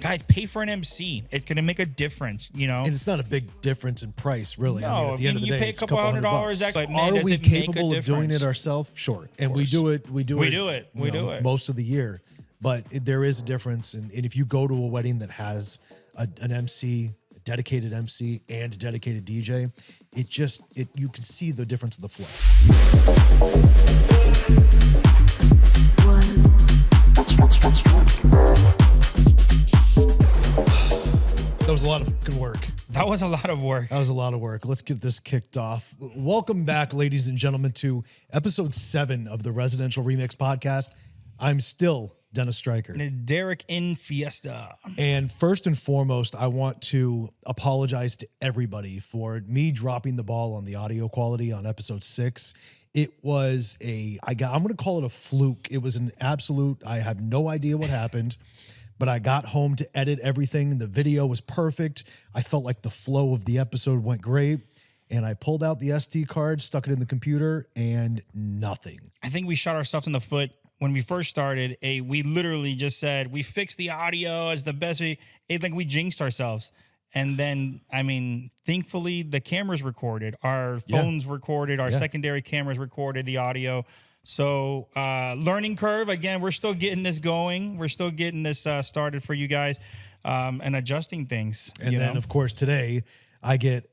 guys, pay for an MC. It's going to make a difference, you know? And it's not a big difference in price, really. No, I mean, at the end of the you day, pay a it's couple $100 extra, but man, Are does we it make a capable of doing difference? it ourselves? Sure. And we do it. We do it most of the year. But there is a difference. And if you go to a wedding that has an MC, a dedicated MC, and a dedicated DJ, you can see the difference of the flow. That was a lot of fucking work. That was a lot of work. That was a lot of work. Let's get this kicked off. Welcome back, ladies and gentlemen, to episode 7 of the Residential Remix Podcast. I'm still Dennis Stryker. Derek in Fiesta. And first and foremost, I want to apologize to everybody for me dropping the ball on the audio quality on episode 6. It was I'm going to call it a fluke. It was an absolute, I have no idea what happened, but I got home to edit everything. The video was perfect. I felt like the flow of the episode went great. And I pulled out the SD card, stuck it in the computer, and nothing. I think we shot ourselves in the foot. When we first started, we literally just said, we fixed the audio as the best. We jinxed ourselves. And then, I mean, thankfully, the cameras recorded. Our phones recorded. Our secondary cameras recorded the audio. So, learning curve. Again, we're still getting this going. We're still getting this started for you guys and adjusting things. And then, of course, today, I get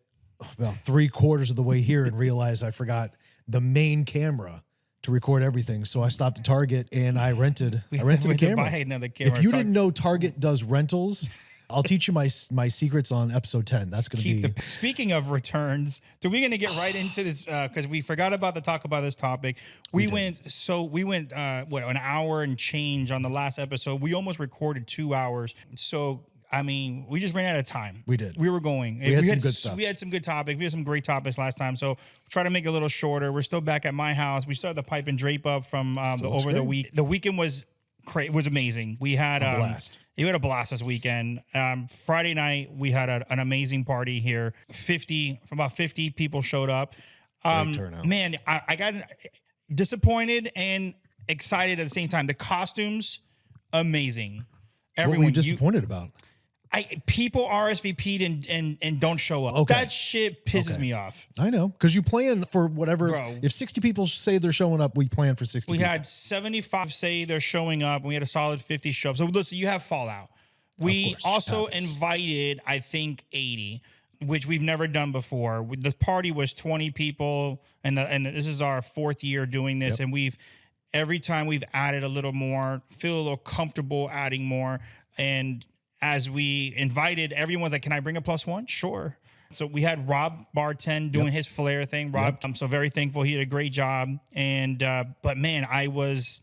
about 3/4 of the way here and realize I forgot the main camera to record everything. So I stopped at Target and I rented a camera. Buy another camera. If you didn't know Target does rentals, I'll teach you my secrets on episode 10. That's going to be... Speaking of returns, so we're going to get right into this because we forgot about to talk about this topic. We went an hour and change on the last episode. We almost recorded 2 hours. So I mean, we just ran out of time. We did. We were going. We had some good stuff. We had some good topics. We had some great topics last time. So try to make it a little shorter. We're still back at my house. We started the pipe and drape up from the week. The weekend was great. It was amazing. We had a blast. You had a blast this weekend. Friday night, we had an amazing party here. About 50 people showed up. Great turnout. Man, I got disappointed and excited at the same time. The costumes, amazing. What were you disappointed about? People RSVP'd and don't show up. Okay. That shit pisses me off. I know, because you plan for whatever. Bro. If 60 people say they're showing up, we plan for 60 We people. had 75 say they're showing up, and we had a solid 50 show up. So listen, you have fallout. We also invited, I think, 80, which we've never done before. The party was 20 people, and this is our 4th year doing this, and every time we've added a little more, feel a little comfortable adding more, and as we invited, everyone's like, can I bring a +1? Sure. So we had Rob Bartend doing his flair thing. Rob, I'm so very thankful. He did a great job. And, but man, I was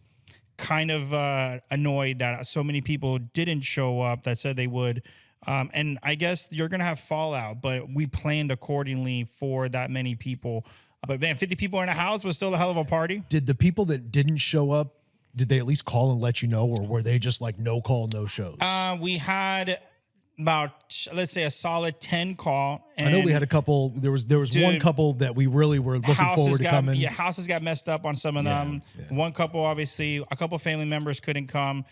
kind of annoyed that so many people didn't show up that said they would. And I guess you're going to have fallout, but we planned accordingly for that many people. But man, 50 people in a house was still a hell of a party. Did the people that didn't show up, did they at least call and let you know, or were they just like no call, no shows? We had about, let's say, a solid 10 call. I know we had a couple. There was one couple that we really were looking forward to coming. Yeah, houses got messed up on some of them. Yeah. One couple, obviously, a couple family members couldn't come.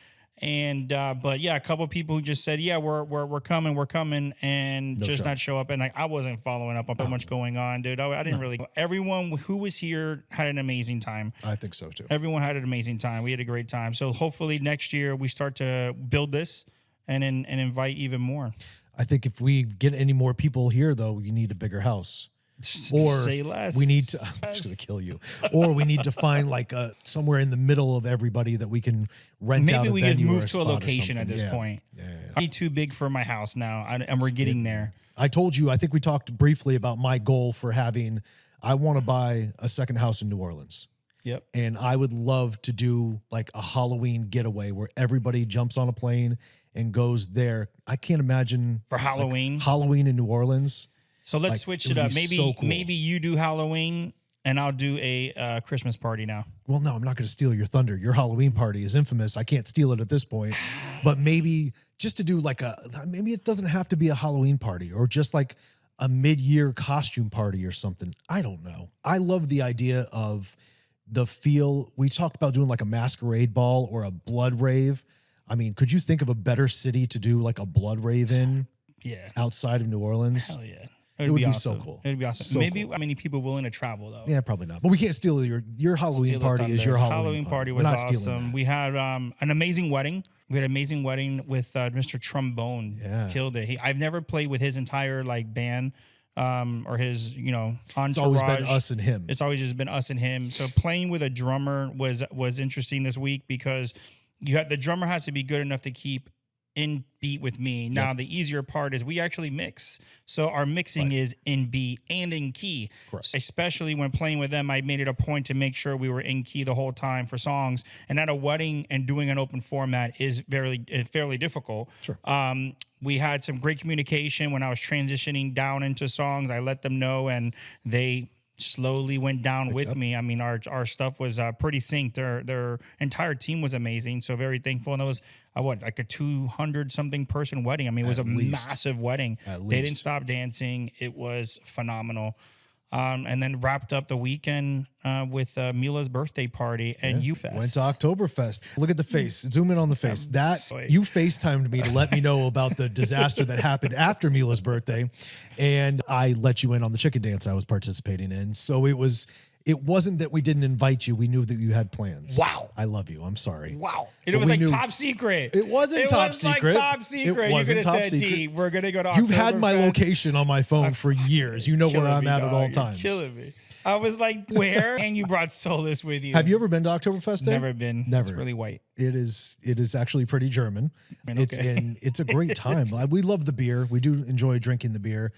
And but yeah, a couple people who just said, yeah, we're coming, and just not show up. And I wasn't following up on so much going on, dude. I didn't really. Everyone who was here had an amazing time. I think so too. Everyone had an amazing time. We had a great time. So hopefully next year we start to build this and invite even more. I think if we get any more people here, though, you need a bigger house. Or say less. We need to. I'm just gonna kill you. Or we need to find like somewhere in the middle of everybody that we can rent out. Maybe we could move to a location at this point. I need too big for my house now, and we're getting there. I told you. I think we talked briefly about my goal for having. I want to buy a second house in New Orleans. Yep. And I would love to do like a Halloween getaway where everybody jumps on a plane and goes there. I can't imagine for Halloween. Like Halloween in New Orleans. So let's switch it up. Maybe you do Halloween and I'll do a Christmas party now. Well, no, I'm not going to steal your thunder. Your Halloween party is infamous. I can't steal it at this point. But maybe just to do like maybe it doesn't have to be a Halloween party or just like a mid-year costume party or something. I don't know. I love the idea of the feel. We talked about doing like a masquerade ball or a blood rave. I mean, could you think of a better city to do like a blood rave in Yeah. outside of New Orleans? Hell yeah. It would be awesome. so cool. It would be awesome. So Maybe cool. how many people willing to travel though? Yeah, probably not. But we can't steal your Halloween Steal the party is your thunder. Halloween party We're was not stealing awesome. that. We had an amazing wedding. We had an amazing wedding with Mr. Trombone. Yeah. Killed it. I've never played with his entire like band or his entourage. It's always been us and him. It's always just been us and him. So playing with a drummer was interesting this week because the drummer has to be good enough to keep in beat with me. Now the easier part is we actually mix. So our mixing is in beat and in key. Correct. Especially when playing with them, I made it a point to make sure we were in key the whole time for songs. And at a wedding and doing an open format is fairly difficult. Sure. We had some great communication when I was transitioning down into songs. I let them know and they slowly went down with me. I mean, our stuff was pretty synced. Their entire team was amazing. So very thankful. And that was like a 200 something person wedding. I mean, it was massive wedding. They didn't stop dancing. It was phenomenal. And then wrapped up the weekend with Mila's birthday party and UFest. Went to Oktoberfest. Look at the face. Zoom in on the face. You FaceTimed me to let me know about the disaster that happened after Mila's birthday. And I let you in on the chicken dance I was participating in. So it wasn't that we didn't invite you. We knew that you had plans. Wow. I love you. I'm sorry. Wow. It was like top secret. It wasn't top secret. Like top secret. It wasn't top secret. D, we're going to go to Oktoberfest. You've had my location on my phone for years. You know where I'm at all times. You're killing me. I was like, where? And you brought Solus with you. Have you ever been to Oktoberfest there? Never been. Never. It's really white. It is actually pretty German. Okay. It's a great time. We love the beer. We do enjoy drinking the beer.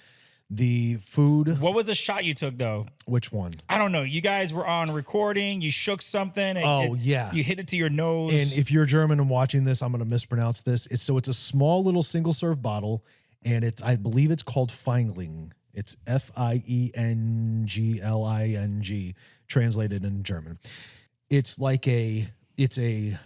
The food. What was the shot you took though? Which one? I don't know. You guys were on recording. You shook something. Yeah. You hit it to your nose. And if you're German and watching this, I'm going to mispronounce this. It's a small little single serve bottle, and I believe it's called Feingling. It's Feingling, translated in German. It's like I think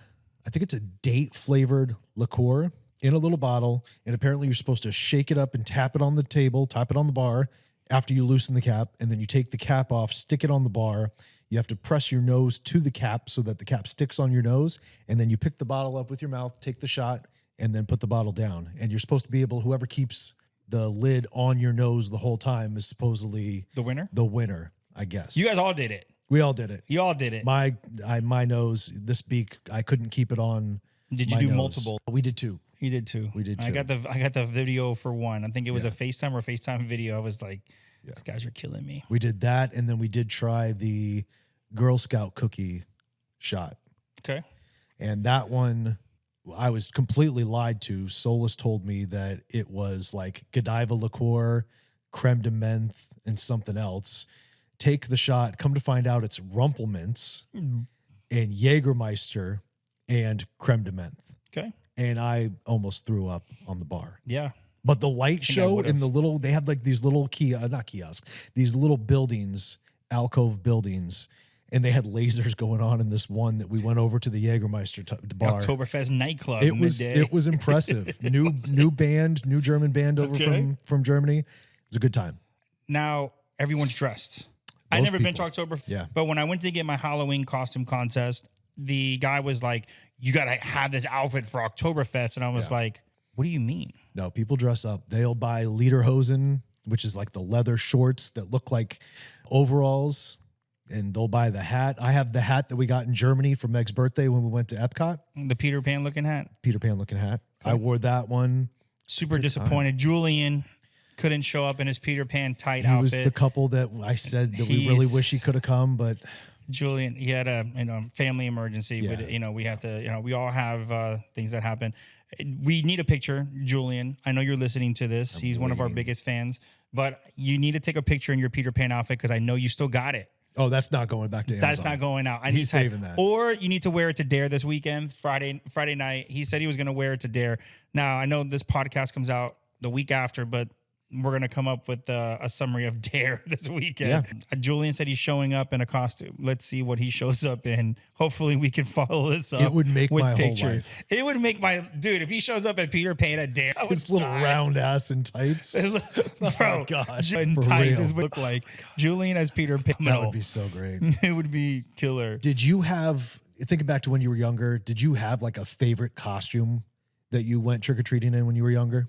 it's a date flavored liqueur in a little bottle, and apparently you're supposed to shake it up and tap it on the table, tap it on the bar after you loosen the cap, and then you take the cap off, stick it on the bar. You have to press your nose to the cap so that the cap sticks on your nose, and then you pick the bottle up with your mouth, take the shot, and then put the bottle down. And you're supposed to be whoever keeps the lid on your nose the whole time is supposedly the winner? The winner, I guess. You guys all did it. We all did it. You all did it. My nose, this beak, I couldn't keep it on. Did you do multiple? We did two. You did too. We did too. I got the video for one. I think it was a FaceTime video. I was like, these guys are killing me. We did that, and then we did try the Girl Scout cookie shot. Okay. And that one, I was completely lied to. Solus told me that it was like Godiva liqueur, creme de menthe, and something else. Take the shot. Come to find out, it's Rumpelminz and Jägermeister and creme de menthe. Okay. And I almost threw up on the bar. Yeah. But the light show in they have like these little not kiosks, these little buildings, alcove buildings, and they had lasers going on in this one that we went over to the Jägermeister bar. Oktoberfest nightclub. It was impressive. new German band over from Germany. It was a good time. Now everyone's dressed. I've never been to Oktoberfest, but when I went to get my Halloween costume contest, the guy was like, you got to have this outfit for Oktoberfest. And I was like, what do you mean? No, people dress up. They'll buy lederhosen, which is like the leather shorts that look like overalls, and they'll buy the hat. I have the hat that we got in Germany for Meg's birthday when we went to Epcot. The Peter Pan looking hat? Peter Pan looking hat. Okay. I wore that one. Super disappointed. Julian couldn't show up in his Peter Pan tight outfit. He was the couple that I said that we really wish he could have come, but... Julian, he had a family emergency. Yeah. We have to, we all have things that happen. We need a picture, Julian. I know you're listening to this. He's one of our biggest fans, but you need to take a picture in your Peter Pan outfit because I know you still got it. Oh, that's not going back to Amazon. That's not going out. He's saving that. Or you need to wear it to Dare this weekend, Friday night. He said he was going to wear it to Dare. Now, I know this podcast comes out the week after, but we're going to come up with a summary of Dare this weekend. Yeah. Julian said he's showing up in a costume. Let's see what he shows up in. Hopefully we can follow this up. It would make my pictures. whole life. It would make if he shows up at Peter Pan at Dare. His little round ass and tights. Bro, oh, gosh. And tights is what it look like. Julian as Peter Pan. That would be so great. It would be killer. Did you have... thinking back to when you were younger, did you have like a favorite costume that you went trick-or-treating in when you were younger?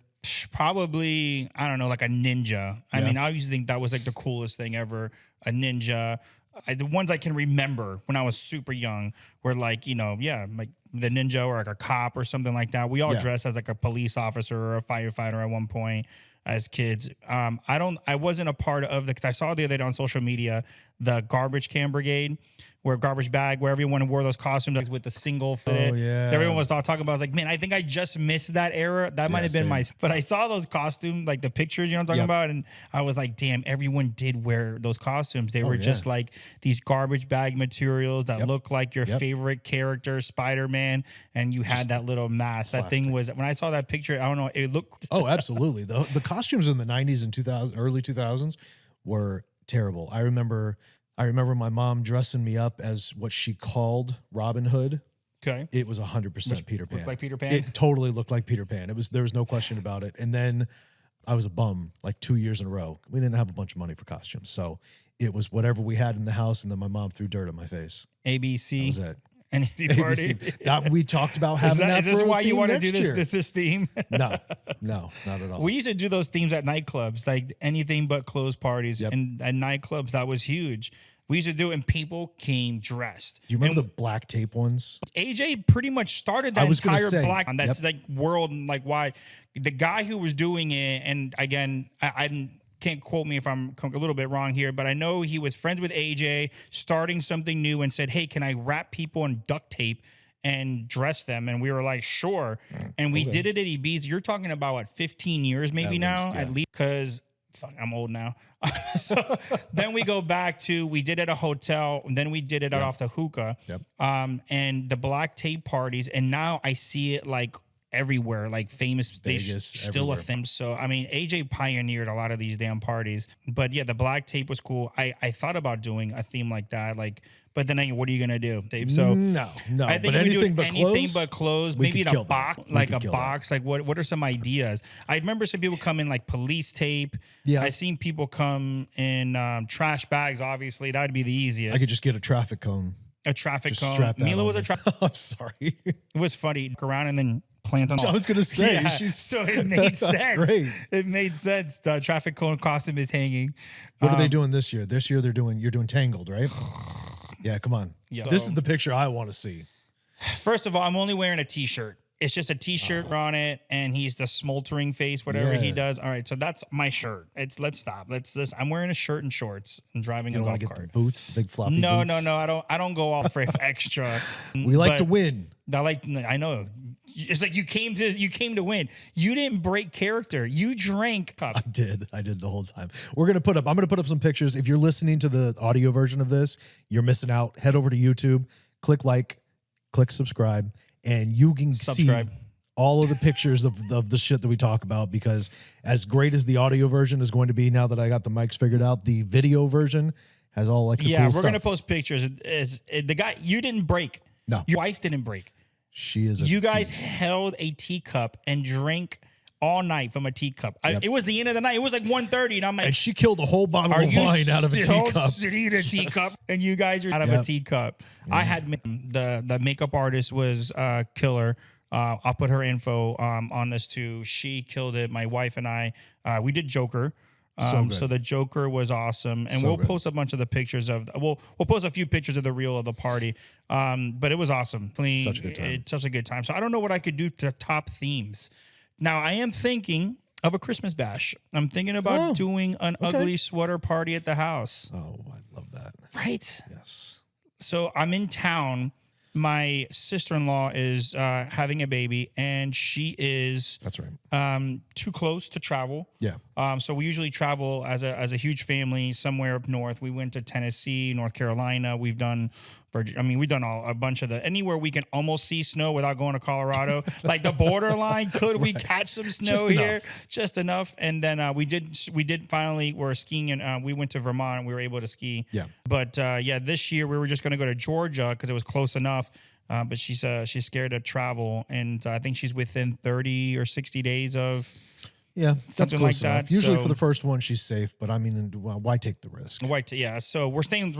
Probably, I don't know, like a ninja. I mean, I used to think that was like the coolest thing ever, a ninja. The ones I can remember when I was super young were like, like the ninja or like a cop or something like that. We all dressed as like a police officer or a firefighter at one point as kids. I wasn't a part of because I saw the other day on social media, the garbage can brigade, where garbage bag, where everyone wore those costumes with the single fit. Oh, yeah. Everyone was all talking about. I was like, man, I think I just missed that era. That might have been but I saw those costumes, like the pictures, you know what I'm talking about? And I was like, damn, everyone did wear those costumes. They were just like these garbage bag materials that look like your favorite character, Spider-Man, and you had that little mask. Plastic. That thing was, when I saw that picture, I don't know, it looked. Oh, absolutely. The costumes in the 90s and 2000s, early 2000s were terrible. I remember my mom dressing me up as what she called Robin Hood. Okay. It was 100% Peter Pan. Looked like Peter Pan? It totally looked like Peter Pan. There was no question about it. And then I was a bum like 2 years in a row. We didn't have a bunch of money for costumes. So it was whatever we had in the house, and then my mom threw dirt on my face. ABC. That was it. And party. That we talked about having that. Is this for why you want to do year. this theme? No, not at all. We used to do those themes at nightclubs, like anything but closed parties. And at nightclubs, that was huge. We used to do it, and people came dressed. Do you remember the black tape ones? AJ pretty much started that entire black. That's like world and like wide. The guy who was doing it, and again, I can't quote me if I'm a little bit wrong here, but I know he was friends with AJ, starting something new, and said, "Hey, can I wrap people in duct tape and dress them?" And we were like, "Sure." And we did it at Ibiza. You're talking about what, 15 years maybe at least, because I'm old now. So then we go back to, we did it at a hotel, and then we did it off the hookah, and the black tape parties, and now I see it like everywhere, like famous Vegas, still a thing. So I mean, AJ pioneered a lot of these damn parties. But yeah, the black tape was cool. I thought about doing a theme like that, but then what are you gonna do, Dave? So no. I think but anything but clothes, maybe in a box, like a box. Like what are some ideas? I remember some people come in like police tape. Yeah, I've seen people come in trash bags. Obviously, that'd be the easiest. I could just get a traffic cone. A traffic cone. Mila was a traffic. I'm sorry. It was funny. Look around and then plant on. I was gonna say, so it made sense. Great. It made sense. The traffic cone costume is hanging. What are they doing this year? This year you're doing Tangled, right? Yeah, come on. Yeah. This is the picture I want to see. First of all, I'm only wearing a t-shirt. It's just a t-shirt on it, and he's the smoldering face, whatever he does. All right, so that's my shirt. Let's stop. I'm wearing a shirt and shorts and driving a golf cart. The boots, the big floppy no, boots. No. I don't go all for extra. We like to win. I know. It's like you came to win. You didn't break character. You drank. I did the whole time. I'm gonna put up some pictures. If you're listening to the audio version of this, you're missing out. Head over to YouTube, click subscribe, and you can see all of the pictures of the shit that we talk about, because as great as the audio version is going to be now that I got the mics figured out, the video version has all like the cool stuff. We're gonna post pictures. The guy, you didn't break. No. Your wife didn't break. She is. You guys held a teacup and drank all night from a teacup. It was the end of the night. It was like 1:30, and I'm like, and she killed a whole bottle of wine out of a teacup. Sitting in a teacup, and you guys are out of a teacup. I had the makeup artist was killer. I'll put her info on this too. She killed it. My wife and I, we did Joker. So the Joker was awesome, and we'll post a bunch of the pictures of. We'll post a few pictures of the reel of the party. But it was awesome. Such a good time. It's such a good time. So I don't know what I could do to top themes. Now I am thinking of a Christmas bash. I'm thinking about doing an ugly sweater party at the house. Oh, I love that. Right? Yes. So I'm in town. My sister-in-law is having a baby, and she is too close to travel. Yeah. So we usually travel as a huge family somewhere up north. We went to Tennessee, North Carolina. We've done a bunch of anywhere we can almost see snow without going to Colorado. Like the borderline, could we catch some snow here? Just enough. And then we did finally, we're skiing, and we went to Vermont, and we were able to ski. Yeah. But this year we were just going to go to Georgia because it was close enough. But she's scared to travel, and I think she's within 30 or 60 days of something like that. Usually for the first one she's safe, but I mean, why take the risk? So we're staying.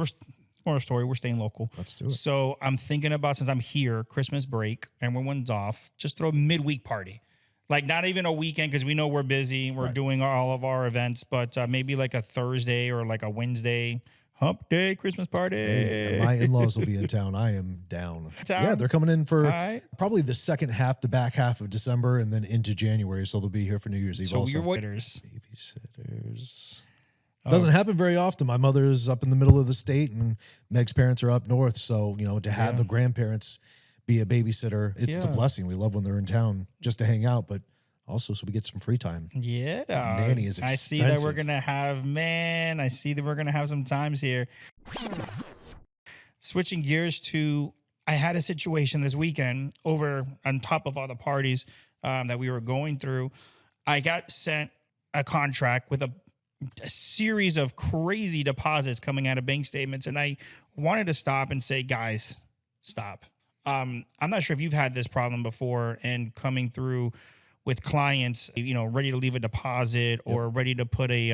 More story. We're staying local. Let's do it. So I'm thinking about, since I'm here, Christmas break, everyone's off, just throw a midweek party. Like not even a weekend because we know we're busy. We're doing all of our events, but maybe like a Thursday or like a Wednesday hump day Christmas party. Hey, my in-laws will be in town. I am down. Yeah, they're coming in for probably the second half, the back half of December, and then into January. So they'll be here for New Year's Eve. So also. your Babysitters. Doesn't happen very often. My mother's up in the middle of the state, and Meg's parents are up north. So to have the grandparents be a babysitter, it's a blessing. We love when they're in town just to hang out, but also so we get some free time. Yeah, nanny is expensive. I see that we're gonna have some times here. Switching gears to, I had a situation this weekend over on top of all the parties that we were going through. I got sent a contract with a series of crazy deposits coming out of bank statements, and I wanted to stop and say, guys, stop. I'm not sure if you've had this problem before and coming through with clients, ready to leave a deposit or ready to put a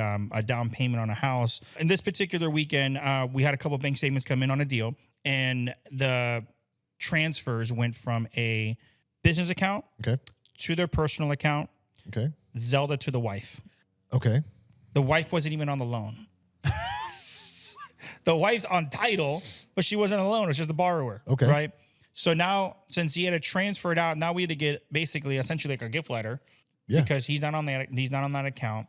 down payment on a house. In this particular weekend, we had a couple of bank statements come in on a deal, and the transfers went from a business account to their personal account, Zelda to the wife. Okay. The wife wasn't even on the loan. The wife's on title, but she wasn't on the loan. It was just the borrower. Okay. Right? So now, since he had to transfer it out, now we had to get essentially like a gift letter because he's not on that account.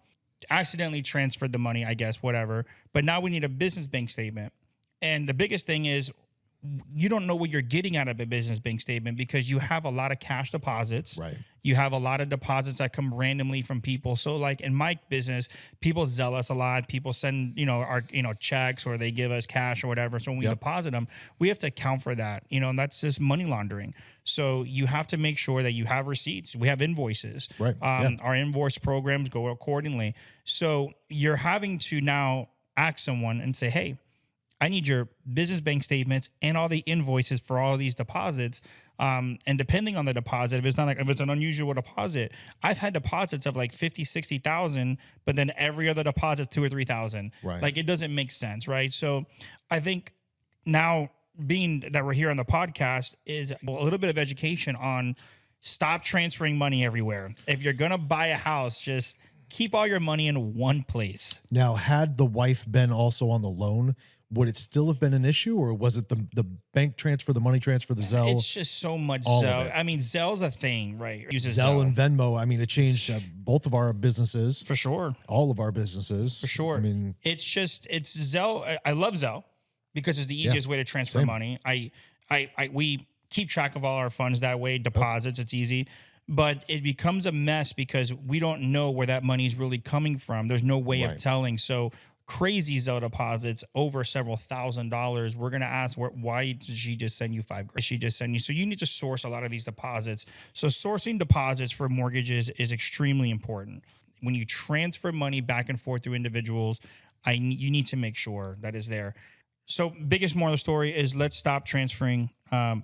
Accidentally transferred the money, I guess, whatever. But now we need a business bank statement. And the biggest thing is, you don't know what you're getting out of a business bank statement because you have a lot of cash deposits. Right. You have a lot of deposits that come randomly from people. So like in my business, people Zelle us a lot. People send, our, checks, or they give us cash or whatever. So when we deposit them, we have to account for that, and that's just money laundering. So you have to make sure that you have receipts. We have invoices. Right. Our invoice programs go accordingly. So you're having to now ask someone and say, hey, I need your business bank statements and all the invoices for all of these deposits. And depending on the deposit, if it's an unusual deposit, I've had deposits of like 50, 60,000, but then every other deposit 2,000 or 3,000. Right. Like it doesn't make sense. Right. So I think now, being that we're here on the podcast, is a little bit of education on stop transferring money everywhere. If you're going to buy a house, just keep all your money in one place. Now, had the wife been also on the loan, would it still have been an issue, or was it the bank transfer, the money transfer, the Zelle? It's just so much Zelle. I mean, Zelle's a thing, right? Zelle and Venmo. I mean, it changed both of our businesses. For sure. All of our businesses. For sure. I mean, it's Zelle. I love Zelle because it's the easiest way to transfer money. We keep track of all our funds that way, deposits, it's easy. But it becomes a mess because we don't know where that money is really coming from. There's no way of telling. So crazy Zelle deposits over several $1,000s. We're going to ask, why did she just send you $5,000? She just send you. So you need to source a lot of these deposits. So sourcing deposits for mortgages is extremely important. When you transfer money back and forth through individuals, you need to make sure that is there. So biggest moral of the story is, let's stop transferring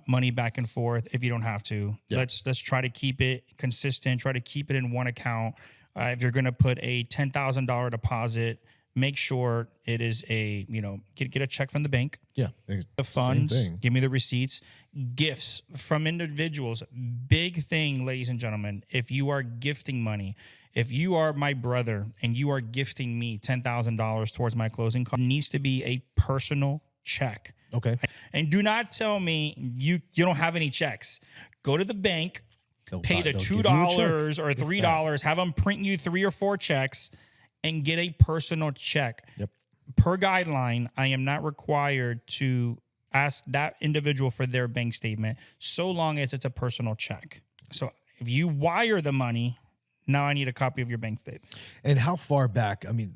money back and forth if you don't have to. Yep. Let's try to keep it consistent. Try to keep it in one account. If you're going to put a $10,000 deposit, make sure it is get a check from the bank. Yeah. The funds, give me the receipts. Gifts from individuals. Big thing, ladies and gentlemen. If you are gifting money, if you are my brother and you are gifting me $10,000 towards my closing cost, it needs to be a personal check. Okay. And do not tell me you don't have any checks. Go to the bank, pay the $2 or $3, have them print you 3 or 4 checks, and get a personal check. Yep. Per guideline, I am not required to ask that individual for their bank statement so long as it's a personal check. So if you wire the money, now I need a copy of your bank statement. And how far back? I mean,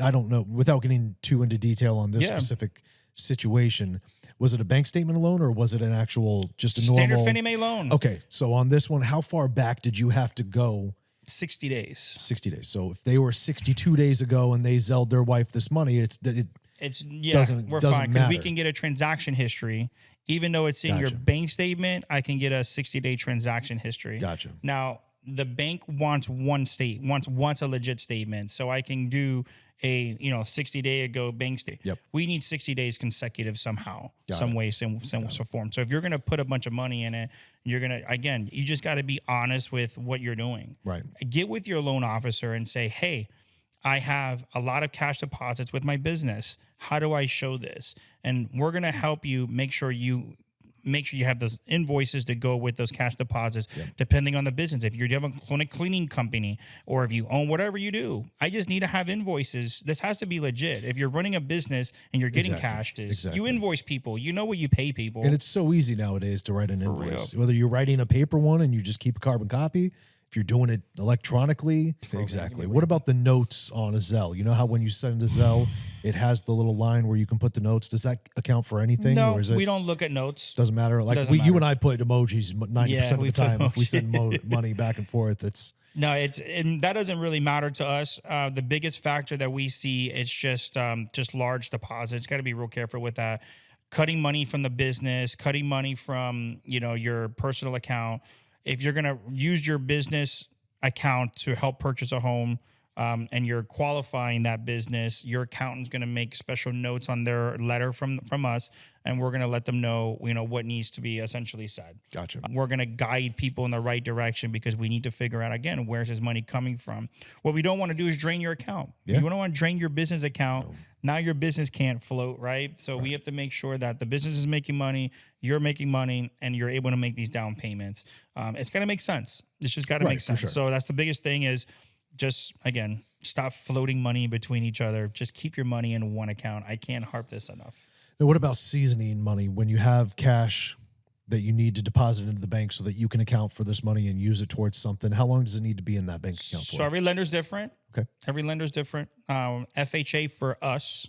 I don't know. Without getting too into detail on this specific situation, was it a bank statement loan, or was it an actual just a normal standard Fannie Mae loan? Okay, so on this one, how far back did you have to go? 60 days. 60 days. So if they were 62 days ago and they Zelled their wife this money, we're doesn't fine, because matter. we can get a transaction history. Even though it's in your bank statement, I can get a 60-day transaction history. Gotcha. Now, the bank wants wants a legit statement. So I can do a 60-day ago bank statement. Yep. We need 60 days consecutive somehow, Got some it. way, some form. So if you're gonna put a bunch of money in it, you're gonna you just got to be honest with what you're doing. Right. Get with your loan officer and say, hey, I have a lot of cash deposits with my business. How do I show this? And we're gonna help you make sure you have those invoices to go with those cash deposits, depending on the business. If you're a cleaning company or if you own whatever you do, I just need to have invoices. This has to be legit. If you're running a business and you're getting cash, you invoice people. You know what you pay people. And it's so easy nowadays to write an invoice. Whether you're writing a paper one and you just keep a carbon copy, if you're doing it electronically, exactly. What about the notes on a Zelle? You know how when you send a Zelle, it has the little line where you can put the notes. Does that account for anything? No, or is it, we don't look at notes. Doesn't matter. Like you and I put emojis 90% of the time. If we send money back and forth, it's no. And that doesn't really matter to us. The biggest factor that we see is just large deposits. Got to be real careful with that. Cutting money from the business, cutting money from your personal account. If you're going to use your business account to help purchase a home and you're qualifying that business, your accountant's going to make special notes on their letter from us, and we're going to let them know, what needs to be essentially said. Gotcha. We're going to guide people in the right direction because we need to figure out, again, where's his money coming from. What we don't want to do is drain your account. Yeah. You don't want to drain your business account. No. Now your business can't float, right? So we have to make sure that the business is making money, you're making money, and you're able to make these down payments. It's got to make sense. It's just got to make sense. Sure. So that's the biggest thing is just, again, stop floating money between each other. Just keep your money in one account. I can't harp this enough. Now, what about seasoning money? When you have cash that you need to deposit into the bank so that you can account for this money and use it towards something, how long does it need to be in that bank account for? So every lender's different. Okay. Every lender's different. FHA for us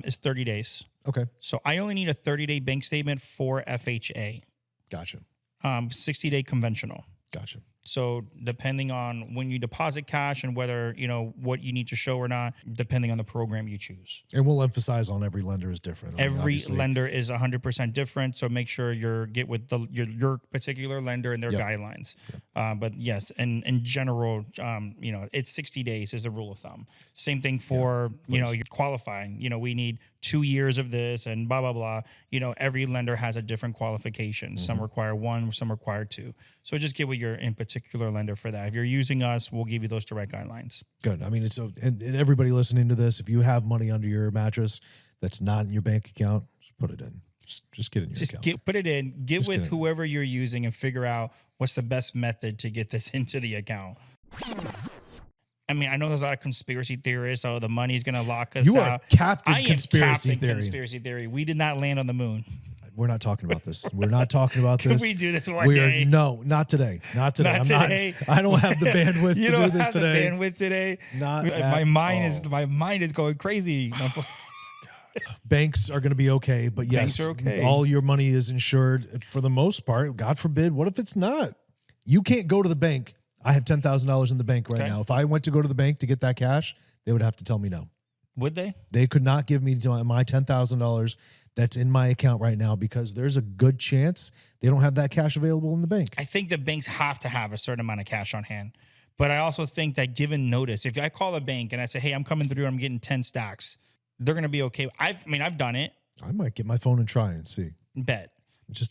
is 30 days. Okay. So I only need a 30-day bank statement for FHA. Gotcha. 60-day conventional. Gotcha. So depending on when you deposit cash and whether, what you need to show or not, depending on the program you choose. And we'll emphasize on every lender is different. Every lender is 100% different. So make sure get with your particular lender and their guidelines. Yep. But yes, in general, it's 60 days is the rule of thumb. Same thing for, you're qualifying. We need 2 years of this and blah, blah, blah. Every lender has a different qualification. Mm-hmm. Some require 1, some require 2. So just get with your in particular lender for that. If you're using us, we'll give you those direct guidelines. Good. I mean, and everybody listening to this, if you have money under your mattress that's not in your bank account, just put it in. Just get it in your account. Put it in. Get with whoever you're using and figure out what's the best method to get this into the account. I mean, I know there's a lot of conspiracy theorists. Oh, the money's going to lock us out. You are Captain Conspiracy Captain Theory. Conspiracy Theory. We did not land on the moon. We're not talking about this. We're not talking about this. Can we do this one day? No, not today. Not today. Not today. I don't have the bandwidth to do this today. You don't have the bandwidth today? Not my mind is going crazy. Banks are going to be okay, but yes, all your money is insured for the most part. God forbid, what if it's not? You can't go to the bank. I have $10,000 in the bank right now. If I went to go to the bank to get that cash, they would have to tell me no. Would they? They could not give me my $10,000 that's in my account right now because there's a good chance they don't have that cash available in the bank. I think the banks have to have a certain amount of cash on hand. But I also think that given notice, if I call a bank and I say, hey, I'm coming through, I'm getting 10 stacks, they're going to be okay. I've done it. I might get my phone and try and see. Bet.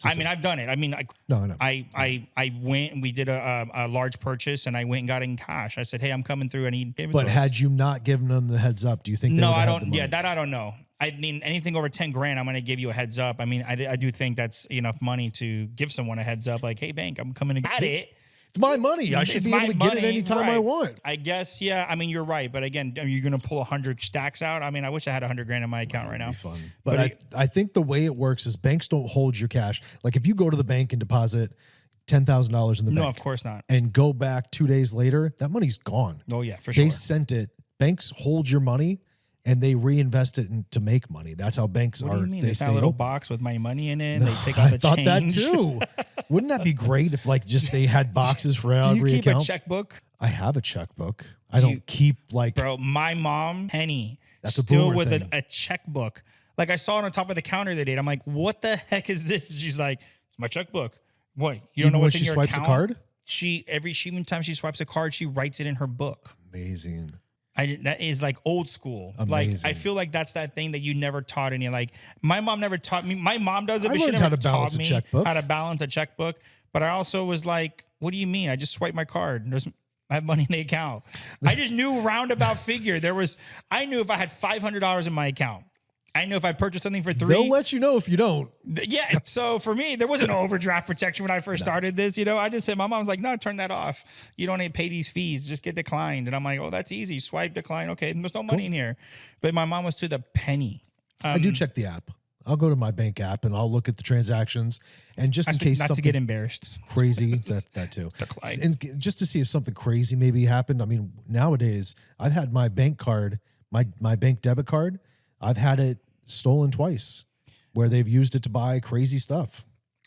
I've done it. I mean, I went and we did a large purchase and I went and got it in cash. I said, hey, I'm coming through. I need. But had you not given them the heads up, do you think? No, I don't. Yeah, that I don't know. I mean, anything over 10 grand, I'm going to give you a heads up. I mean, I do think that's enough money to give someone a heads up. Like, hey, bank, I'm coming to get it. It's my money. I should be able to get it anytime I want. I guess, yeah. I mean, you're right. But again, are you going to pull 100 stacks out? I mean, I wish I had 100 grand in my account right now. That'd be fun. But I think the way it works is banks don't hold your cash. Like if you go to the bank and deposit $10,000 in the bank. No, of course not. And go back 2 days later, that money's gone. Oh, yeah, for sure. They sent it. Banks hold your money and they reinvest it to make money. That's how banks are. What do you mean? They found a little box with my money in it. No, they take out the change. I thought that too. Wouldn't that be great if they had boxes for every account? Do you keep a checkbook? I have a checkbook. I don't keep Bro, my mom, Penny, that's still with a checkbook. Like I saw it on top of the counter the day. I'm like, what the heck is this? She's like, it's my checkbook. What? You don't know what's in your account? Even when she swipes a card? Every time she swipes a card, she writes it in her book. Amazing. That is like old school. Amazing. Like I feel like that's that thing that you never taught any. Like my mom never taught me. My mom does it, but she learned never how to taught balance a me checkbook. how to balance a checkbook. But I also was like, what do you mean? I just swipe my card. I have money in the account. I just knew roundabout figure. I knew if I had $500 in my account. I knew if I purchased something for $3. They'll let you know if you don't. Yeah. So for me, there wasn't no overdraft protection when I first started this. You know, I just said, my mom was like, no, turn that off. You don't need to pay these fees. Just get declined. And I'm like, oh, that's easy. Swipe, decline. Okay. There's no money in here. But my mom was to the penny. I do check the app. I'll go to my bank app and I'll look at the transactions, and just in case not something to get embarrassed. crazy, that too. And just to see if something crazy maybe happened. I mean, nowadays I've had my bank card, my bank debit card, I've had it stolen twice, where they've used it to buy crazy stuff.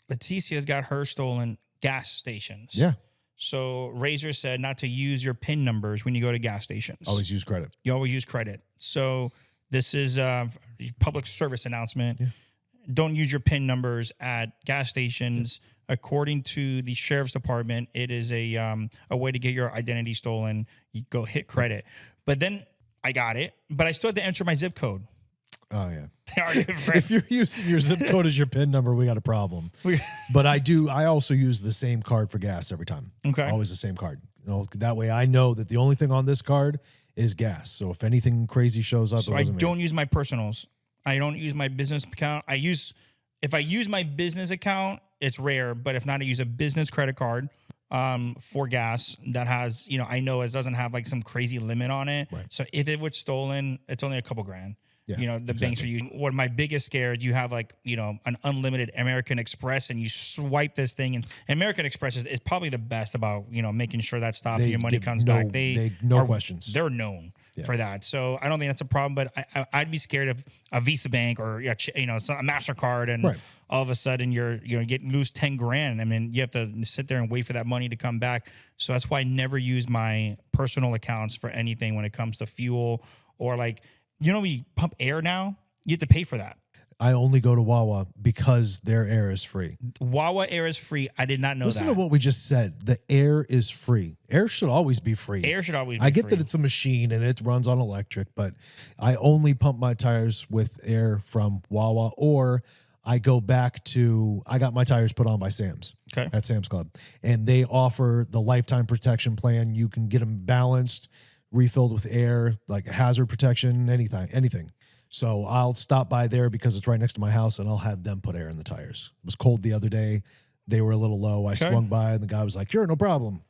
Leticia's got her stolen gas stations. Yeah. So Razor said not to use your PIN numbers when you go to gas stations. Always use credit. You always use credit. So this is a public service announcement. Yeah. Don't use your PIN numbers at gas stations. Yeah. According to the sheriff's department, it is a way to get your identity stolen. You go hit credit. But then I got it, but I still had to enter my zip code. Oh, yeah. They are different. If you're using your zip code as your PIN number, we got a problem. But I also use the same card for gas every time. Okay. Always the same card. You know, that way I know that the only thing on this card is gas. So if anything crazy shows up, so I don't use my personals. I don't use my business account. If I use my business account, it's rare. But if not, I use a business credit card for gas that has, I know it doesn't have like some crazy limit on it. Right. So if it was stolen, it's only a couple grand. Yeah, the banks are using. One of my biggest scares, you have like, an unlimited American Express and you swipe this thing. And American Express is probably the best about, making sure that stops and your money comes back. No questions. They're known for that. So I don't think that's a problem, but I'd be scared of a Visa Bank or, a MasterCard and all of a sudden you're lose 10 grand. I mean, you have to sit there and wait for that money to come back. So that's why I never use my personal accounts for anything when it comes to fuel or like, we pump air now, you have to pay for that. I only go to Wawa because their air is free. Wawa air is free. I did not know that. Listen to what we just said. The air is free. Air should always be free. Air should always be free. I get that it's a machine and it runs on electric, but I only pump my tires with air from Wawa, or I go back to, I got my tires put on by Sam's at Sam's Club, and they offer the lifetime protection plan. You can get them balanced, refilled with air, like hazard protection, anything. So I'll stop by there because it's right next to my house, and I'll have them put air in the tires. It was cold the other day. They were a little low. I swung by, and the guy was like, sure, no problem.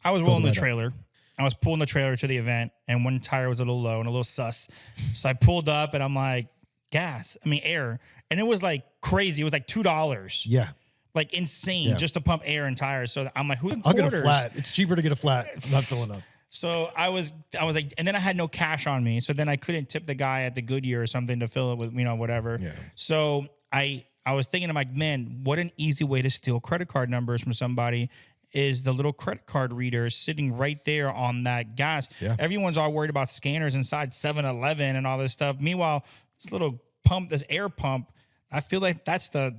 I was rolling the trailer. I was pulling the trailer to the event, and one tire was a little low and a little sus. So I pulled up, and I'm like, air. And it was like crazy. It was like $2. Yeah. Like insane just to pump air in tires. So I'm like, I'll get a flat. It's cheaper to get a flat. I'm not filling up. So I was like, and then I had no cash on me. So then I couldn't tip the guy at the Goodyear or something to fill it with, whatever. Yeah. So I was thinking, I'm like, man, what an easy way to steal credit card numbers from somebody is the little credit card reader sitting right there on that gas. Yeah. Everyone's all worried about scanners inside 7-Eleven and all this stuff. Meanwhile, this little pump, this air pump, I feel like that's the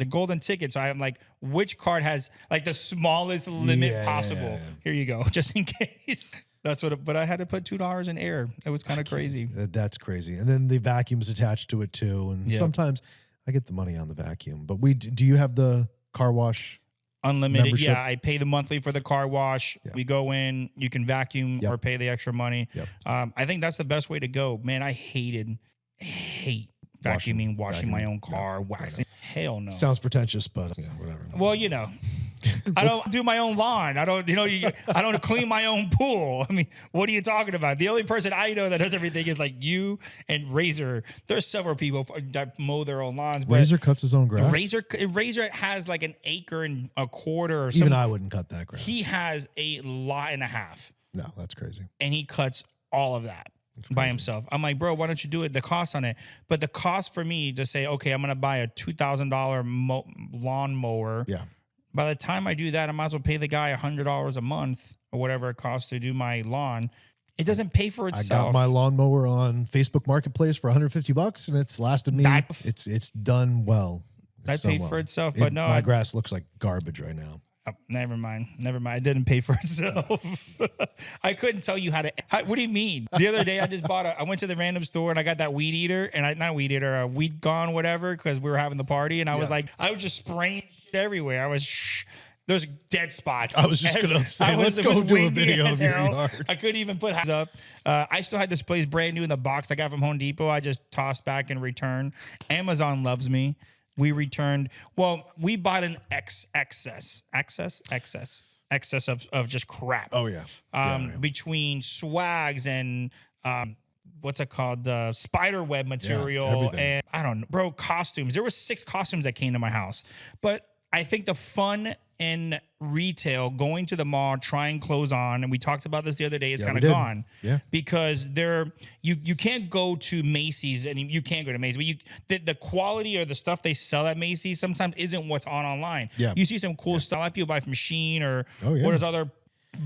golden ticket. So I'm like, which card has like the smallest limit possible? Yeah. Here you go, just in case. That's what. But I had to put $2 in air. It was kind of crazy. That's crazy. And then the vacuum's attached to it too. And sometimes I get the money on the vacuum. But do you have the car wash? Unlimited. Membership? Yeah, I pay the monthly for the car wash. Yeah. We go in, you can vacuum or pay the extra money. Yep. I think that's the best way to go. Man, I hate vacuuming, washing my own car, waxing. Hell no. Sounds pretentious, but whatever. Well, I don't do my own lawn. I don't, I don't clean my own pool. I mean, what are you talking about? The only person I know that does everything is like you and Razor. There's several people that mow their own lawns. But Razor cuts his own grass. Razor has like an acre and a quarter or something. Even I wouldn't cut that grass. He has a lot and a half. No, that's crazy. And he cuts all of that by himself. I'm like, bro, why don't you do it? The cost on it. But the cost for me to say, okay, I'm going to buy a $2,000 lawn mower. Yeah. By the time I do that, I might as well pay the guy $100 a month or whatever it costs to do my lawn. It doesn't pay for itself. I got my lawnmower on Facebook Marketplace for $150, and it's lasted me. It's done well. That paid for itself, but no, my grass looks like garbage right now. Oh, never mind. I didn't pay for itself. I couldn't tell you what do you mean? The other day I just I went to the random store and I got that weed eater not weed eater, a weed gone, whatever, because we were having the party and I was just spraying shit everywhere. There's dead spots. I was just going to say, let's go do a video of your yard. I couldn't even put hands up. I still had displays brand new in the box I got from Home Depot. I just tossed back and returned. Amazon loves me. We returned. Well, we bought an excess of just crap. Oh, yeah. Between swags and what's it called? The spider web material. And I don't know, bro, costumes. There were 6 costumes that came to my house. But I think the fun in retail, going to the mall, trying clothes on, and we talked about this the other day, is kind of gone. Yeah. Because you can't go to Macy's, and you can't go to Macy's, but the quality or the stuff they sell at Macy's sometimes isn't what's online. Yeah. You see some cool stuff. A lot of people buy from Shein or yeah. what is other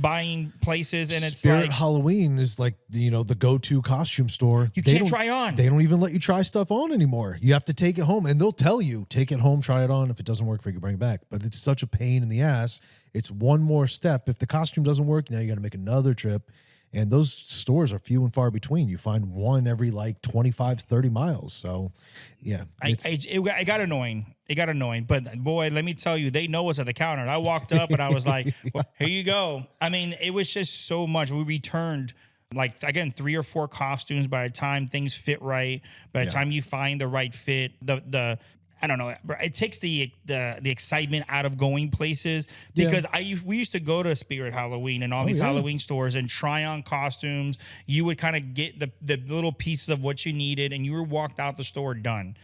buying places, and it's Spirit like Halloween is like the go-to costume store. You can't try on. They don't even let you try stuff on anymore. You have to take it home, and they'll tell you, take it home, try it on. If it doesn't work, we can bring it back. But it's such a pain in the ass. It's one more step. If the costume doesn't work, now you got to make another trip. And those stores are few and far between. You find one every like 25, 30 miles. So, yeah. It got annoying. But, boy, let me tell you, they know us at the counter. I walked up and I was like, well, here you go. I mean, it was just so much. We returned, like, again, 3 or 4 costumes by the time things fit right. By the time you find the right fit, I don't know. It takes the excitement out of going places because we used to go to Spirit Halloween and all these Halloween stores and try on costumes. You would kind of get the little pieces of what you needed, and you were walked out the store done.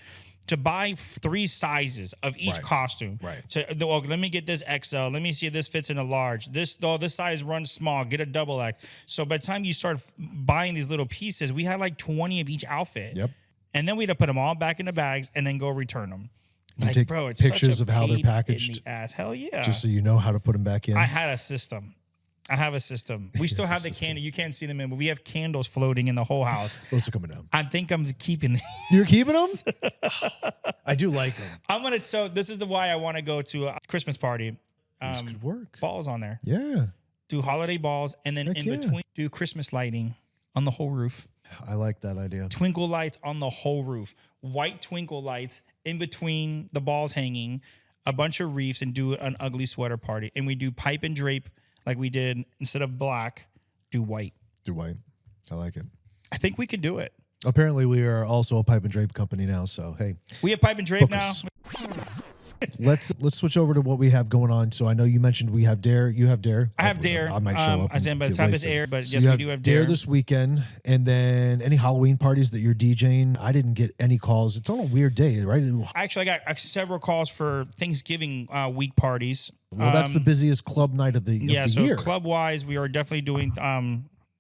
To buy 3 sizes of each costume. Right. Let me get this XL. Let me see if this fits in a large. This size runs small. Get a double X. So by the time you start buying these little pieces, we had like 20 of each outfit. Yep. And then we had to put them all back in the bags and then go return them. You take pictures of how they're packaged. In the ass. Hell yeah. Just so you know how to put them back in. I have a system. We still have the candle. You can't see them in, but we have candles floating in the whole house. Those are coming down. I think I'm keeping them. You're keeping them? I do like them. So this is why I want to go to a Christmas party. This could work. Balls on there. Yeah. Do holiday balls, and then between do Christmas lighting on the whole roof. I like that idea. Twinkle lights on the whole roof. White twinkle lights in between the balls hanging. A bunch of wreaths, and do an ugly sweater party. And we do pipe and drape like we did. Instead of black, do white. Do white. I like it. I think we could do it. Apparently, we are also a pipe and drape company now. So, hey. We have pipe and drape now. Let's switch over to what we have going on. So I know you mentioned we have Dare. You have Dare. I have Dare. I might show up. I said by the time it's aired, but so yes, we do have Dare. This weekend, and then any Halloween parties that you're DJing. I didn't get any calls. It's on a weird day, right? Actually, I got several calls for Thanksgiving week parties. Well, that's the busiest club night of the year. So club wise, we are definitely doing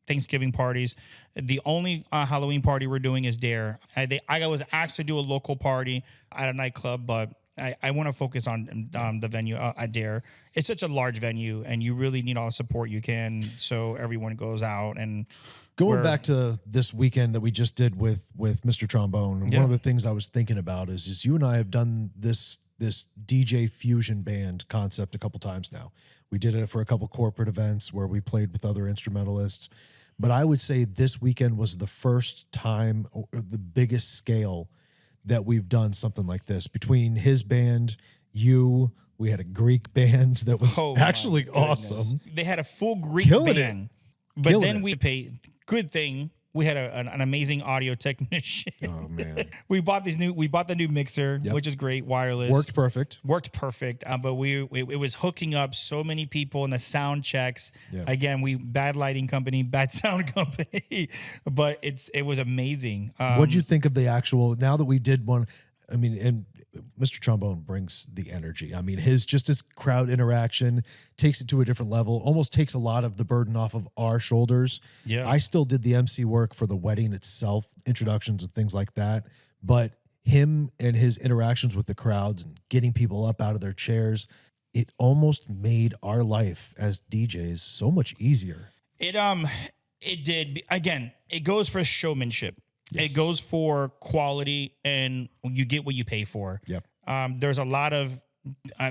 Thanksgiving parties. The only Halloween party we're doing is Dare. I was asked to do a local party at a nightclub, but I want to focus on the venue at Dare. It's such a large venue, and you really need all the support you can, so everyone goes out. And going back to this weekend that we just did with Mr. Trombone, one of the things I was thinking about is you and I have done this DJ fusion band concept a couple times now. We did it for a couple corporate events where we played with other instrumentalists. But I would say this weekend was the first time, or the biggest scale, that we've done something like this. Between his band, we had a Greek band that was actually awesome. They had a full Greek band. But then we paid. Good thing we had an amazing audio technician. Oh man. We bought the new mixer, which is great, wireless. Worked perfect. But it was hooking up so many people in the sound checks. Yeah. Again, bad lighting company, bad sound company, but it was amazing. What'd you think of the actual, now that we did one, I mean, and Mr. Trombone brings the energy. I mean, his crowd interaction takes it to a different level, almost takes a lot of the burden off of our shoulders. Yeah. I still did the MC work for the wedding itself, introductions and things like that. But him and his interactions with the crowds and getting people up out of their chairs, it almost made our life as DJs so much easier. It did. Again, it goes for showmanship. Yes. It goes for quality, and you get what you pay for. Yep. There's a lot of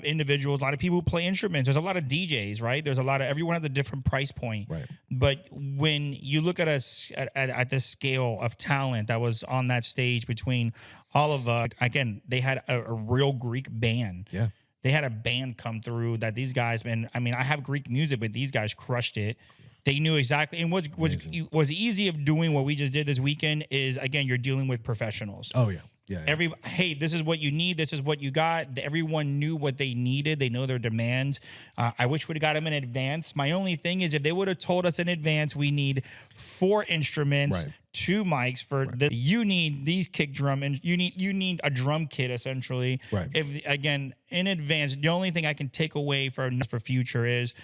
individuals, a lot of people who play instruments. There's a lot of DJs, right? There's a lot of, everyone has a different price point. Right. But when you look at us at the scale of talent that was on that stage between all of again, they had a real Greek band. Yeah. They had a band come through that these guys, man. I mean, I have Greek music, but these guys crushed it. They knew exactly. And what was easy of doing what we just did this weekend is, again, you're dealing with professionals. Oh, yeah. Yeah. Hey, this is what you need. This is what you got. Everyone knew what they needed. They know their demands. I wish we'd have got them in advance. My only thing is, if they would have told us in advance, we need 4 instruments, Right. 2 mics for you need these kick drum, and you need a drum kit essentially. Right. If again in advance, the only thing I can take away for future is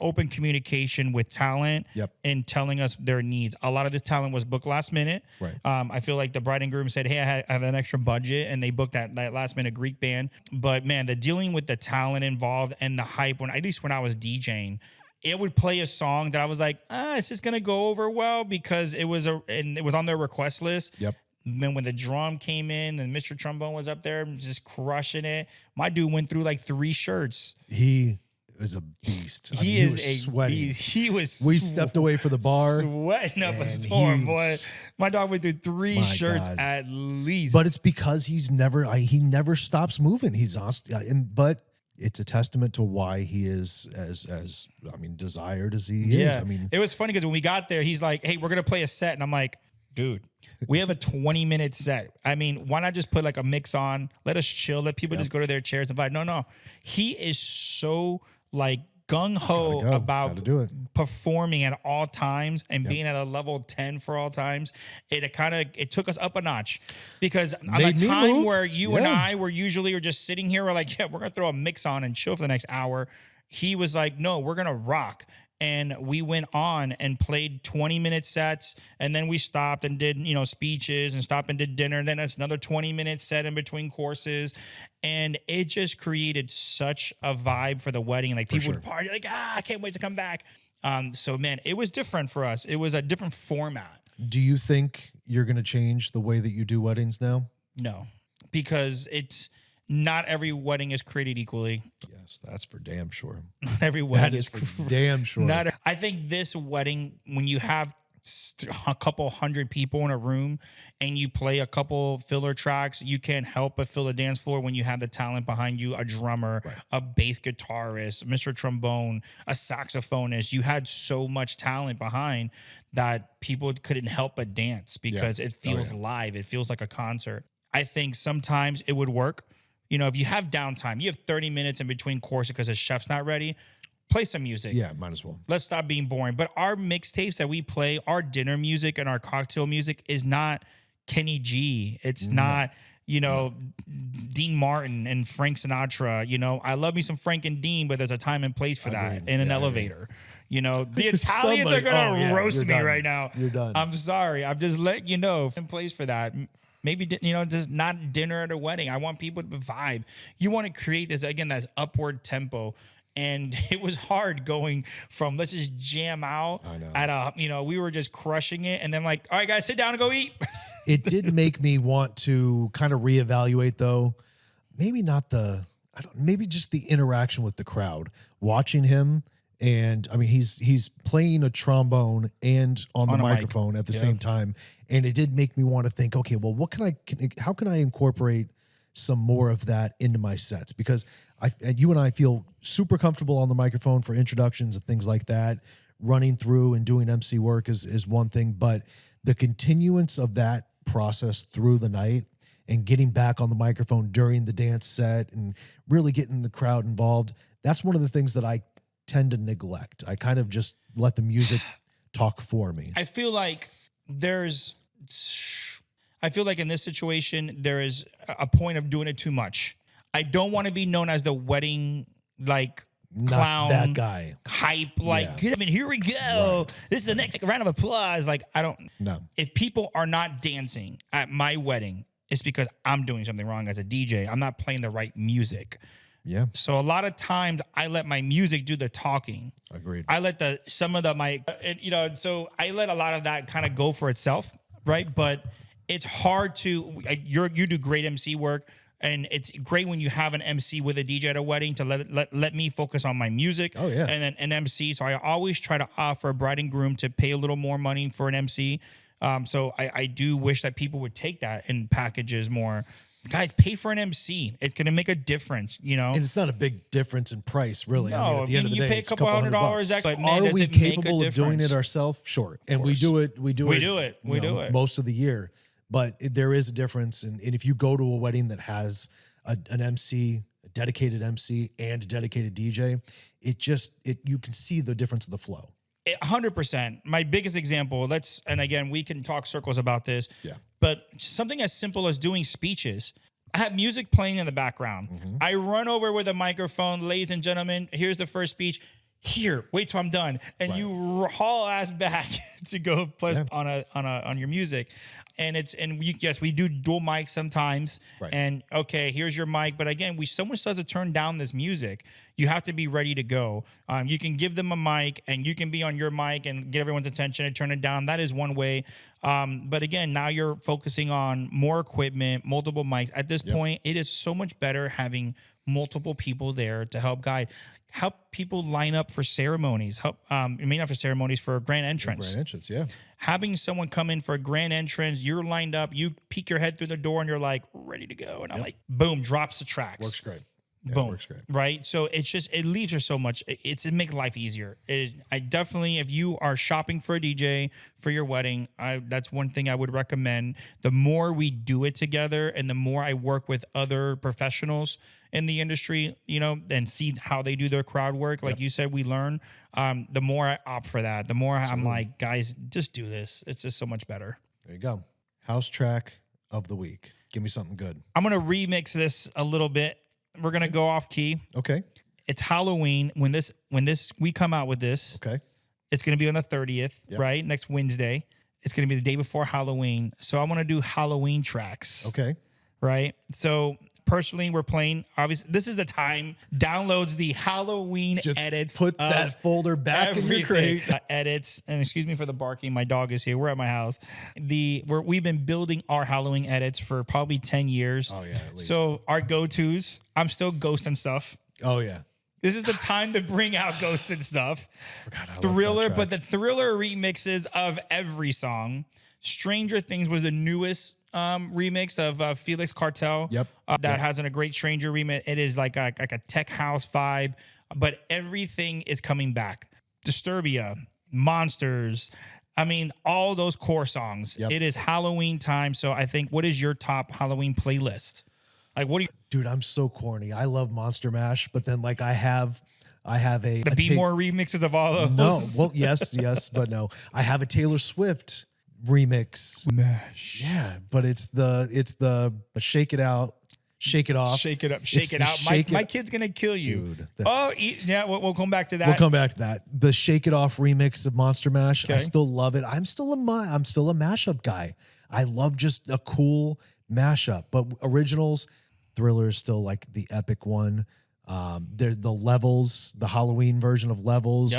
open communication with talent. Yep. And telling us their needs. A lot of this talent was booked last minute. Right. I feel like the bride and groom said, "Hey, I have an extra budget," and they booked that last minute Greek band. But man, the dealing with the talent involved and the hype, at least when I was DJing, it would play a song that I was like, it's just gonna go over well because it was on their request list. Yep. Then when the drum came in and Mr. Trombone was up there just crushing it, my dude went through like 3 shirts. He is a beast. He was is sweating. beast. He was. We stepped away for the bar, sweating up a and storm, he boy. was- My dog went through 3 My shirts God. at least. but it's because he never stops moving. He's but it's a testament to why he is as desired as he is. I mean, it was funny because when we got there, he's like, "Hey, we're gonna play a set," and I'm like, "Dude, we have a 20-minute set. I mean, why not just put like a mix on? Let us chill. Let people just go to their chairs and vibe." No. He is so like gung-ho Gotta about do it. performing at all times and being at a level 10 for all times. It took us up a notch because on a Made me time move. where you and Yeah. I were usually are just sitting here, we're like, yeah, we're gonna throw a mix on and chill for the next hour. He was like, no, we're gonna rock. And we went on and played 20-minute sets, and then we stopped and did, speeches and stopped and did dinner. And then it's another 20-minute set in between courses. And it just created such a vibe for the wedding. Like people would party, like, I can't wait to come back. So man, it was different for us. It was a different format. do you think you're going to change the way that you do weddings now? No, because it's not every wedding is created equally. Yes, that's for damn sure. Not every That wedding is for damn sure. I think this wedding, when you have a couple hundred people in a room and you play a couple filler tracks, you can't help but fill the dance floor when you have the talent behind you, a drummer, a bass guitarist, Mr. Trombone, a saxophonist. You had so much talent behind that people couldn't help but dance because it feels live. It feels like a concert. I think sometimes it would work. If you have downtime, you have 30 minutes in between courses because the chef's not ready, play some music. Yeah, might as well. Let's stop being boring. But our mixtapes that we play, our dinner music and our cocktail music is not Kenny G. It's not, Dean Martin and Frank Sinatra. I love me some Frank and Dean, but there's a time and place for that in an elevator. The Italians are going to roast me right now. You're done. I'm sorry. I'm just letting you know. In place for that. Maybe, just not dinner at a wedding. I want people to vibe. You want to create this, again, that's upward tempo. And it was hard going from let's just jam out at we were just crushing it. And then like, all right, guys, sit down and go eat. It did make me want to kind of reevaluate, though. Maybe not maybe just the interaction with the crowd, watching him. And I mean, he's playing a trombone and on the microphone at the same time. And it did make me want to think, okay, well, how can I incorporate some more of that into my sets? Because you and I feel super comfortable on the microphone for introductions and things like that. Running through and doing MC work is one thing, but the continuance of that process through the night and getting back on the microphone during the dance set and really getting the crowd involved, that's one of the things that I tend to neglect. I kind of just let the music talk for me. I feel like in this situation, there is a point of doing it too much. I don't want to be known as the wedding, like, clown, that guy, hype, here we go. Right. This is the next round of applause. Like, I don't know. If people are not dancing at my wedding, it's because I'm doing something wrong as a DJ. I'm not playing the right music. Yeah. So a lot of times I let my music do the talking. Agreed. I let so I let a lot of that kind of go for itself, right? But it's hard to, you do great MC work. And it's great when you have an MC with a DJ at a wedding to let me focus on my music. Oh, yeah. And then an MC. So I always try to offer bride and groom to pay a little more money for an MC. So I do wish that people would take that in packages more. Guys, pay for an MC. It's going to make a difference, you know? And it's not a big difference in price, really. No, I mean, at the end of the you day, pay a it's couple $100 extra, but man, Are does we it make a capable of doing difference? it ourselves? Sure. And we do it. We do it most of the year. But there is a difference. And if you go to a wedding that has an MC, a dedicated MC, and a dedicated DJ, you can see the difference of the flow. 100%. My biggest example, and again, we can talk circles about this. Yeah. But something as simple as doing speeches. I have music playing in the background. I run over with a microphone, ladies and gentlemen, here's the first speech. Here, wait till I'm done. And you haul ass back to go plus on your music. And yes, we do dual mics sometimes. Right. And okay, here's your mic. But again, someone still has to turn down this music. You have to be ready to go. You can give them a mic and you can be on your mic and get everyone's attention and turn it down. That is one way. But again, now you're focusing on more equipment, multiple mics. At this point, it is so much better having multiple people there to help guide. Help people line up for ceremonies. Not for ceremonies, for a grand entrance. Grand entrance, yeah. Having someone come in for a grand entrance, you're lined up, you peek your head through the door and you're like, ready to go. And I'm like, boom, drops the tracks. Works great. Yeah, Boom. Works great. Right? So it leaves her so much. It makes life easier. I definitely, if you are shopping for a DJ for your wedding, that's one thing I would recommend. The more we do it together and the more I work with other professionals in the industry, and see how they do their crowd work, like you said, we learn, the more I opt for that, the more I'm like, guys, just do this. It's just so much better. There you go. House track of the week. Give me something good. I'm going to remix this a little bit. We're going to go off key. Okay. It's Halloween. When we come out with this, okay, it's going to be on the 30th, right? Next Wednesday. It's going to be the day before Halloween. So I want to do Halloween tracks. Okay. Right? So personally, we're playing, obviously, this is the time, downloads the Halloween Just edits. Put that folder back in your crate. Edits, and excuse me for the barking, my dog is here. We're at my house. We've been building our Halloween edits for probably 10 years. Oh, yeah, at least. So our go-tos, I'm still ghosting stuff. Oh, yeah. This is the time to bring out ghosted stuff. Forgot how Thriller, but the Thriller remixes of every song. Stranger Things was the newest remix of Felix Cartel. Yep. That has a great Stranger remix. It is like a tech house vibe, but everything is coming back. Disturbia, Monsters. I mean, all those core songs. Yep. It is Halloween time. So I think, what is your top Halloween playlist? Like, what do you? Dude, I'm so corny. I love Monster Mash, but then like I have the Be More remixes of all those. No, well, yes, but no. I have a Taylor Swift remix. Mash. Yeah, but it's the Shake It Out, Shake It Off. Shake It Up, Shake It Out. My kid's going to kill you. Dude. We'll come back to that. We'll come back to that. The Shake It Off remix of Monster Mash. Okay. I still love it. I'm still a mashup guy. I love just a cool mashup, but originals, Thriller is still like the epic one. They're the Levels, the Halloween version of Levels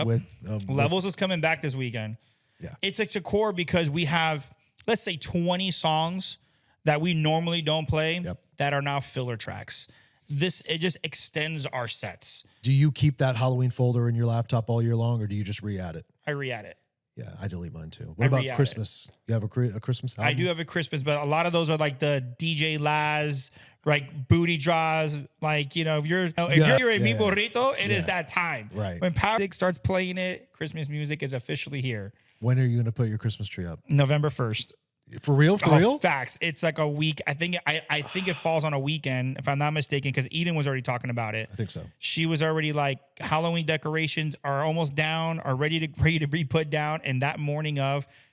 Levels is coming back this weekend. Yeah. It's a core because we have, let's say, 20 songs that we normally don't play that are now filler tracks. It just extends our sets. Do you keep that Halloween folder in your laptop all year long, or do you just re-add it? I re-add it. Yeah, I delete mine too. What about Christmas? You have a Christmas album? I do have a Christmas, but a lot of those are like the DJ Laz, like booty draws. Like, if you're a mi burrito, it is that time. Right. When Power Dick starts playing it, Christmas music is officially here. When are you going to put your Christmas tree up? November 1st. For real? For real? Facts. It's like a week. I think it falls on a weekend, if I'm not mistaken, because Eden was already talking about it. I think so. She was already like, Halloween decorations are almost down, are ready to be put down. And that morning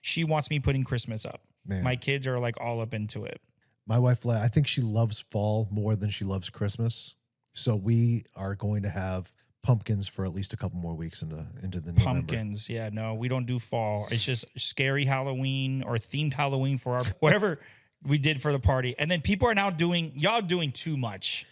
she wants me putting Christmas up. Man. My kids are like all up into it. My wife, I think she loves fall more than she loves Christmas. So we are going to have pumpkins for at least a couple more weeks into the November. Pumpkins, yeah, no, we don't do fall. It's just scary Halloween or themed Halloween for our whatever we did for the party. And then people are now doing too much.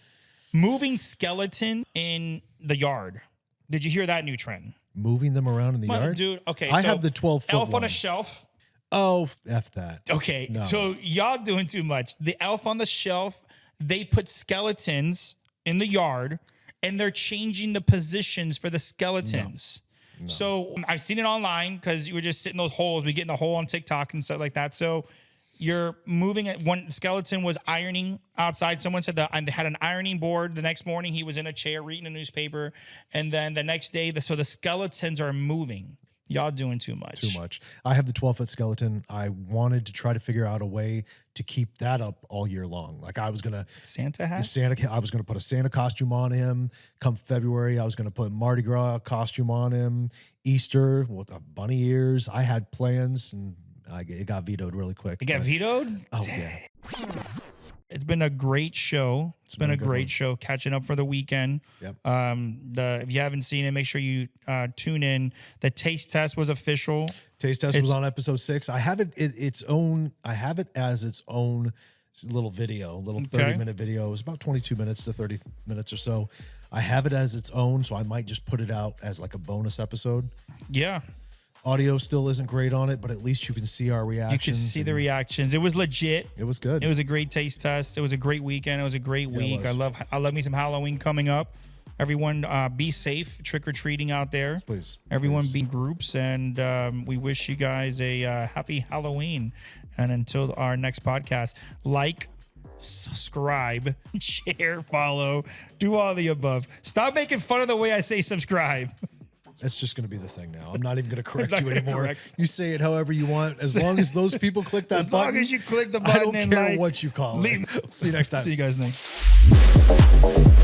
Moving skeleton in the yard. Did you hear that new trend? Moving them around in the yard? Dude, okay. I have the 12-foot elf on a shelf. Oh, F that. Okay, no. So y'all doing too much. The elf on the shelf they put skeletons in the yard and they're changing the positions for the skeletons. No. So I've seen it online because you were just sitting those holes. We get in the hole on TikTok and stuff like that. So you're moving it. One skeleton was ironing outside. Someone said that they had an ironing board. The next morning he was in a chair reading a newspaper. And then the next day, so the skeletons are moving. Y'all doing too much. Too much. I have the 12-foot skeleton. I wanted to try to figure out a way to keep that up all year long. Like I was gonna Santa hat. I was gonna put a Santa costume on him. Come February, I was gonna put Mardi Gras costume on him. Easter with bunny ears. I had plans, and it got vetoed really quick. It got vetoed. Oh yeah. It's been a great show. It's been a great show. Catching up for the weekend. Yep. If you haven't seen it, make sure you tune in. The taste test was official. Taste test was on episode 6. I have it I have it as its own little video, little 30-minute video. It was about 22 minutes to 30 minutes or so. I have it as its own, so I might just put it out as like a bonus episode. Yeah. Audio still isn't great on it, but at least you can see our reactions. You can see the reactions. It was legit. It was good. It was a great taste test. It was a great weekend. It was a great week. I love me some Halloween coming up. Everyone be safe, trick-or-treating out there. Please. Everyone be in groups, and we wish you guys a happy Halloween. And until our next podcast, like, subscribe, share, follow, do all the above. Stop making fun of the way I say subscribe. It's just going to be the thing now. I'm not even going to correct you anymore. You say it however you want. As long as those people click that button. As long as you click the button. I don't care what you call it. See you next time. See you guys next.